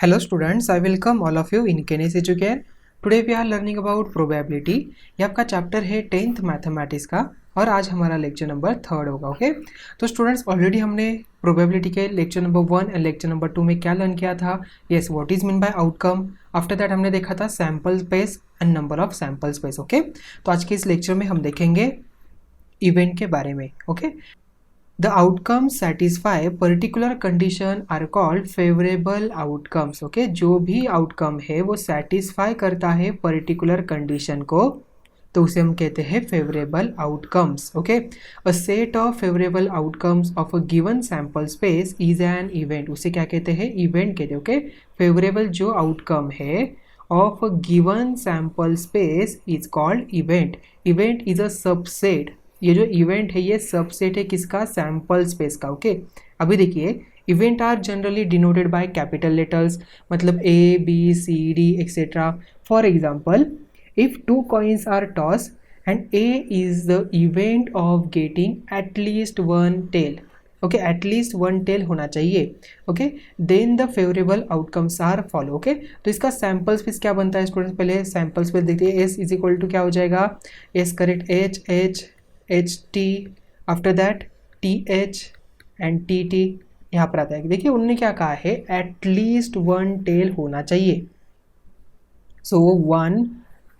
Hello students, I welcome all of you in Kenes Educare. Today we are learning about probability. ये आपका chapter है 10th mathematics का और आज हमारा लेक्चर नंबर 3 होगा. ओके तो स्टूडेंट्स ऑलरेडी हमने प्रोबेबिलिटी के lecture number 1 and lecture number 2 में क्या लर्न किया था. Yes, what is mean by outcome. After that हमने देखा था sample space and number of sample space. Okay तो आज के इस लेक्चर में हम देखेंगे इवेंट के बारे में. Okay The outcomes satisfy particular condition are called favorable outcomes. Okay, जो भी outcome है वो satisfy करता है particular condition को तो उसे हम कहते हैं favorable outcomes. Okay, a set of favorable outcomes of a given sample space is an event. उसे क्या कहते हैं? Event कहते हैं. Okay, favorable जो outcome है of a given sample space is called event. Event is a subset. ये जो इवेंट है ये सबसेट है किसका? सैम्पल स्पेस का. ओके अभी देखिए event are generally denoted by capital letters, मतलब A B C D etcetera. For example if 2 coins are toss and A is the event of getting at least 1 tail. Okay at least 1 tail होना चाहिए. Okay then the favourable outcomes are follow. Okay तो इसका sample space क्या बनता है students? पहले sample space देखिए. S is equal to क्या हो जाएगा? S correct H H H T, after that T H and T T यहाँ पर आता है. देखिए उन्होंने क्या कहा है? एटलीस्ट 1 टेल होना चाहिए. सो 1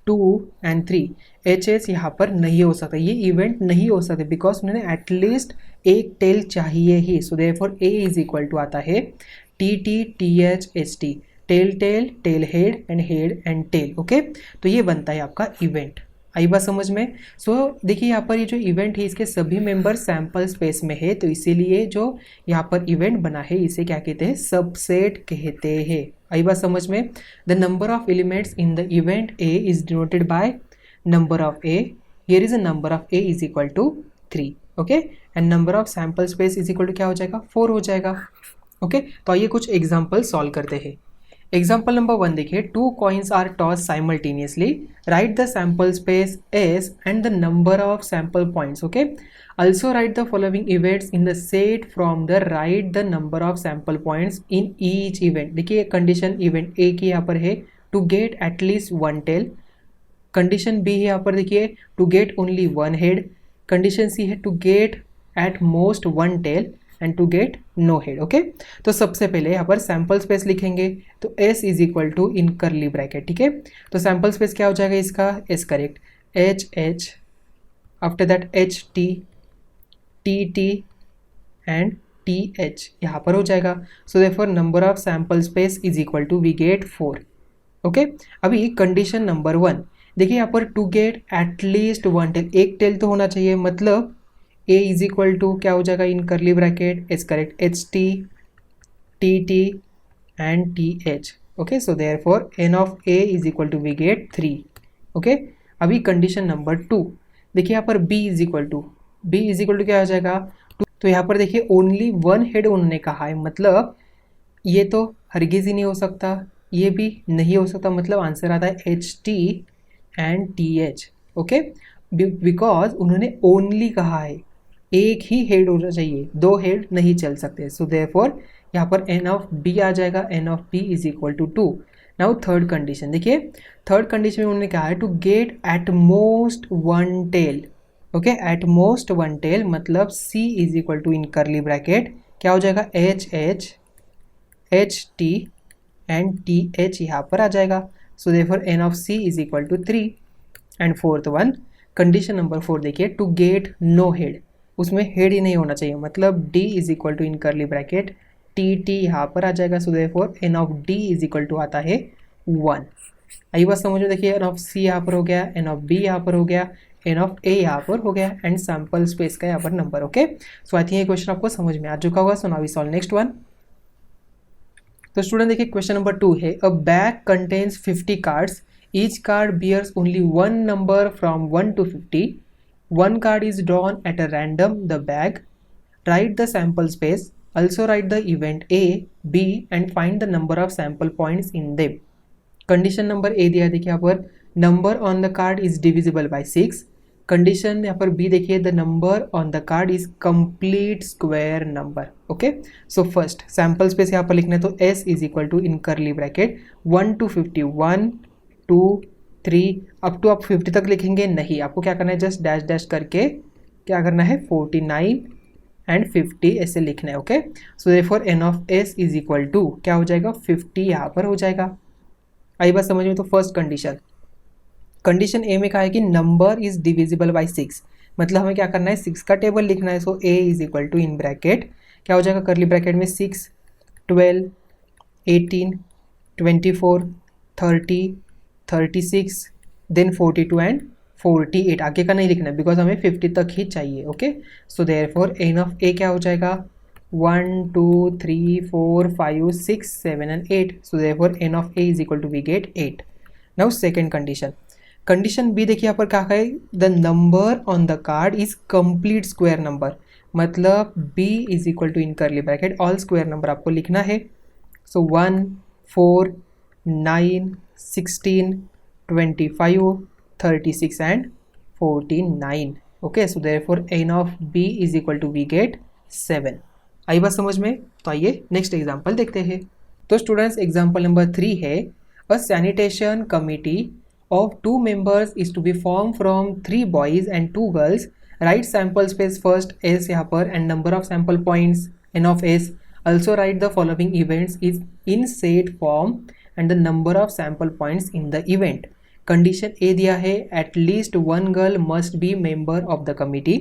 2 एंड 3 एच एस यहाँ पर नहीं हो सकता, ये इवेंट नहीं हो सकते बिकॉज उन्होंने एटलीस्ट 1 टेल चाहिए ही. So therefore A is equal to आता है T T T H H T, tail tail tail head and tail. Okay तो ये बनता है आपका इवेंट. आई बात समझ में? सो देखिए यहाँ पर ये जो इवेंट है इसके सभी मेंबर सैम्पल स्पेस में है तो इसीलिए जो यहाँ पर इवेंट बना है इसे क्या कहते हैं? सबसेट कहते हैं. आई बात समझ में? The number of elements in the event A is denoted by number of A. Here is a number of A is equal to 3. Okay and number of sample space is equal to क्या हो जाएगा? 4 हो जाएगा. Okay तो आइए कुछ example solve करते हैं. एग्जाम्पल नंबर 1 देखिए. 2 coins are tossed simultaneously. Write the sample space S and the number of sample points. Okay. Also write the following events in the set from the write the number of sample points in each event. देखिए condition event A की यहाँ पर है to get at least 1 tail. Condition B है यहाँ पर देखिए to get only 1 head. Condition C है to get at most 1 tail and to get no head. Okay तो सबसे पहले यहाँ पर सैम्पल स्पेस लिखेंगे तो S is equal to in curly bracket. ठीक है तो सैम्पल स्पेस क्या हो जाएगा इसका? S correct H H, after that H T T T and T H यहाँ पर हो जाएगा. So therefore number of sample space is equal to we get 4. Okay अभी कंडीशन नंबर 1 देखिए यहाँ पर to get at least 1 tail, 1 tail तो होना चाहिए, मतलब ए इज इक्वल टू क्या हो जाएगा in curly bracket? S correct H T T T and T H. Okay so therefore n of A is equal to we get 3. Okay अभी condition number 2 देखिए यहाँ पर बी इज इक्वल टू क्या हो जाएगा? तो यहाँ पर देखिए ओनली 1 हेड उन्होंने कहा है, मतलब ये तो हरगिज ही नहीं हो सकता, ये भी नहीं हो सकता, मतलब आंसर आता है H T and T H. Okay because उन्होंने ओनली कहा है, एक ही हेड होना चाहिए, 2 हेड नहीं चल सकते. सो देयरफॉर यहाँ पर एन ऑफ बी आ जाएगा, n of B is equal to 2. Now third condition देखिए. थर्ड कंडीशन में उन्होंने कहा है to get at most 1 tail. Okay at most 1 tail मतलब C is equal to in curly bracket क्या हो जाएगा? H H H T and T H यहाँ पर आ जाएगा. So therefore n of C is equal to 3. And fourth one condition number 4 देखिए to get no head, उसमें head ही नहीं होना चाहिए, मतलब D is equal to in curly bracket T T यहाँ पर आ जाएगा. So therefore n of D is equal to आता है 1. आई बात समझ में? देखिए एन ऑफ सी यहाँ पर हो गया, एन ऑफ बी यहाँ पर हो गया, एन ऑफ ए यहाँ पर हो गया एंड सैम्पल स्पेस का यहाँ पर number. Okay so I think ये क्वेश्चन आपको समझ में आ चुका होगा. So now we solve next one. तो स्टूडेंट देखिए क्वेश्चन नंबर 2 है. A bag contains 50 cards. Each card bears only one number from 1 to 50. One card is drawn at a random the bag. Write the sample space. Also write the event A, B and find the number of sample points in them. Condition number A दिया देखिए यहाँ पर number on the card is divisible by 6. Condition यहाँ पर बी देखिए, the number on the card is complete square number. Okay, so first sample space यहाँ पर लिखना है, तो S is equal to in curly bracket 1 to 50, 1 2 3 up to आप 50 तक लिखेंगे नहीं, आपको क्या करना है, जस्ट डैश डैश करके क्या करना है, 49 एंड 50 ऐसे लिखना है। Okay, so therefore n of S is equal to क्या हो जाएगा, 50 यहाँ पर हो जाएगा। आई बात समझ में? तो फर्स्ट कंडीशन ए में कहा है कि नंबर इज डिविजिबल बाय 6, मतलब हमें क्या करना है, 6 का टेबल लिखना है। So A is equal to in bracket क्या हो जाएगा, करली ब्रैकेट में 6 12 18 24 30 36 देन 42 एंड 48, आगे का नहीं लिखना है बिकॉज हमें 50 तक ही चाहिए। Okay, so therefore n of A क्या हो जाएगा, 1 2 3 4 5 6 7 and 8, so therefore n of A is equal to we get 8। Now second condition B देखिए यहाँ पर क्या है, the number on the card is complete square number, मतलब B is equal to in curly bracket all square number आपको लिखना है। सो 1 4 9 16 25 36 and 49। Okay, so therefore n of B is equal to we get 7। आई बात समझ में? तो आइए नेक्स्ट एग्जाम्पल देखते हैं। तो स्टूडेंट्स एग्जाम्पल नंबर 3 है, अ sanitation committee of 2 members is to be formed from 3 boys and 2 girls. Write sample space first S यहाँ पर and number of sample points n of s. Also write the following events is in said form and the number of sample points in the event. Condition A दिया है, at least one girl must be member of the committee.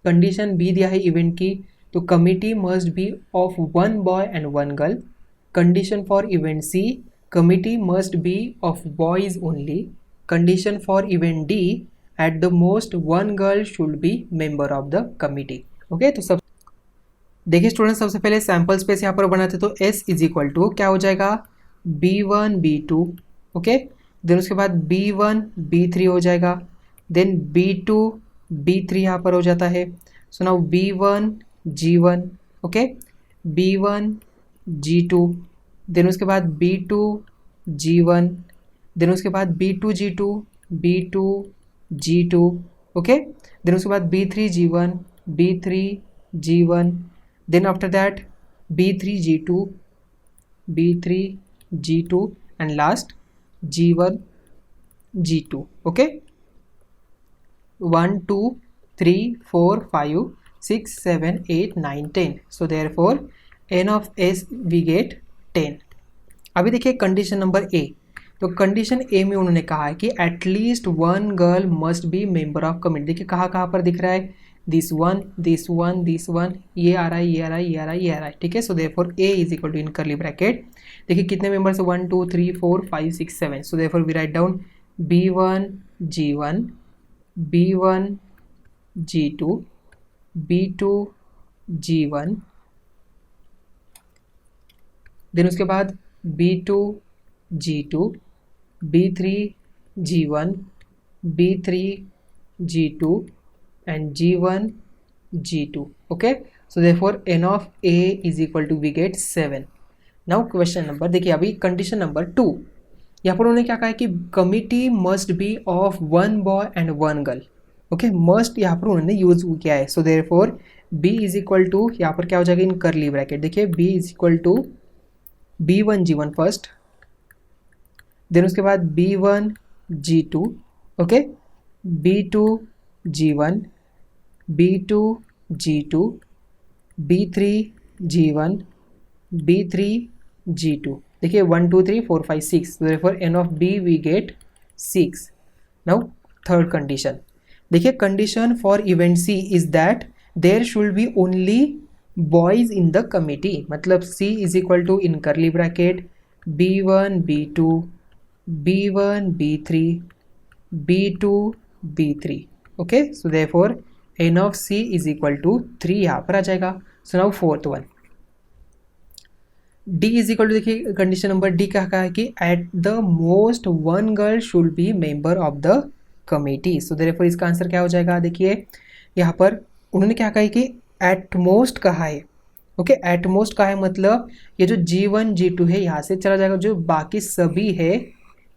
Condition B दिया है event की, तो committee must be of one boy and one girl. Condition for event C, committee must be of boys only. Condition for event D, at the most one girl should be member of the committee. Okay, तो सब देखिए student, सबसे पहले sample space यहाँ पर बनाते, तो S is equal to क्या हो जाएगा, B1 B2। ओके, देन उसके बाद B1 B3 हो जाएगा, देन B2 B3 यहाँ पर हो जाता है। So now B1 G1, okay, B1 G2, then उसके बाद B2 G1, देन उसके बाद B2 G2 B2 G2, okay, then उसके बाद B3 G1 B3 G1, then after that B3 G2 B3 G2 and last G1 G2। Okay, 1 2 3 4 5 6 7 8 9 10, so therefore n of S we get 10। अभी देखिए condition number A, तो condition ए में उन्होंने कहा है कि at least one girl must be member of committee. देखिए कहाँ पर दिख रहा है, this one this one this one, ये आ रहा है ये आ रहा है ये आ रहा है ये आ रहा है, ठीक है। So therefore A is equal to in curly bracket, देखिए कितने members, 1 2 3 4 5 6 7, so therefore we write down B1 G1 B1 G2 B2 G1, then उसके बाद B2 G2 B3 G1 B3 G2 and G1 G2। okay, so therefore n of A is equal to we get 7। now question number, देखिए अभी condition number 2, यहाँ पर उन्होंने क्या कहा है कि committee must be of one boy and one girl. Okay, must यहाँ पर उन्होंने यूज किया है। So therefore B is equal to यहाँ पर क्या हो जाएगा, इन करली ब्रैकेट, देखिए B is equal to B1 G1 first, then उसके बाद B1 G2, okay, B2 G1 B2 G2 B3 G1 B3 G2, देखिए 1 2 3 4 5 6, therefore n of B we get 6। now third condition, देखिए condition for event C is that there should be only boys in the committee, मतलब C is equal to in curly bracket B1 B2 B1 B3 B2 B3, okay, so therefore n of C is equal to 3 यहाँ पर आ जाएगा। So now fourth one, D is equal to, देखिए condition number D क्या कहा है कि at the most one girl should be member of the committee. So therefore इसका आंसर क्या हो जाएगा, देखिए यहाँ पर उन्होंने क्या कहा है कि एट मोस्ट कहा है। ओके, एट मोस्ट कहा है मतलब ये जो G1 G2 है यहाँ से चला जाएगा, जो बाकी सभी है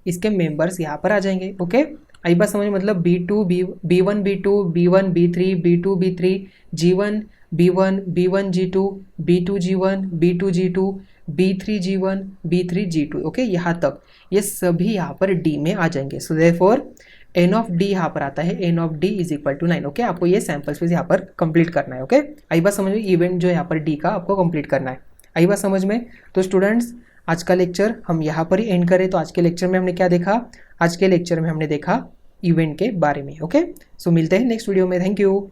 इसके मेंबर्स यहाँ पर आ जाएंगे। ओके, आई बात समझ में, मतलब B2 B1 B2 B1 B3 B2 B3 G1 B1 B1 G2 B2 G1 B2 G2 B3 G1 B3 G2, okay, यहाँ तक ये सभी यहाँ पर D में आ जाएंगे। So therefore n of D यहाँ पर आता है, n of D is equal to 9, okay. आपको ये सैंपल स्पेस यहाँ पर कंप्लीट करना है, ओके। आई बात समझ में, इवेंट जो है यहाँ पर डी का आपको कंप्लीट करना है, आई बात समझ में। तो स्टूडेंट्स आज का लेक्चर हम यहाँ पर ही एंड करें। तो आज के लेक्चर में हमने क्या देखा, आज के लेक्चर में हमने देखा इवेंट के बारे में, ओके। सो मिलते हैं नेक्स्ट वीडियो में, थैंक यू।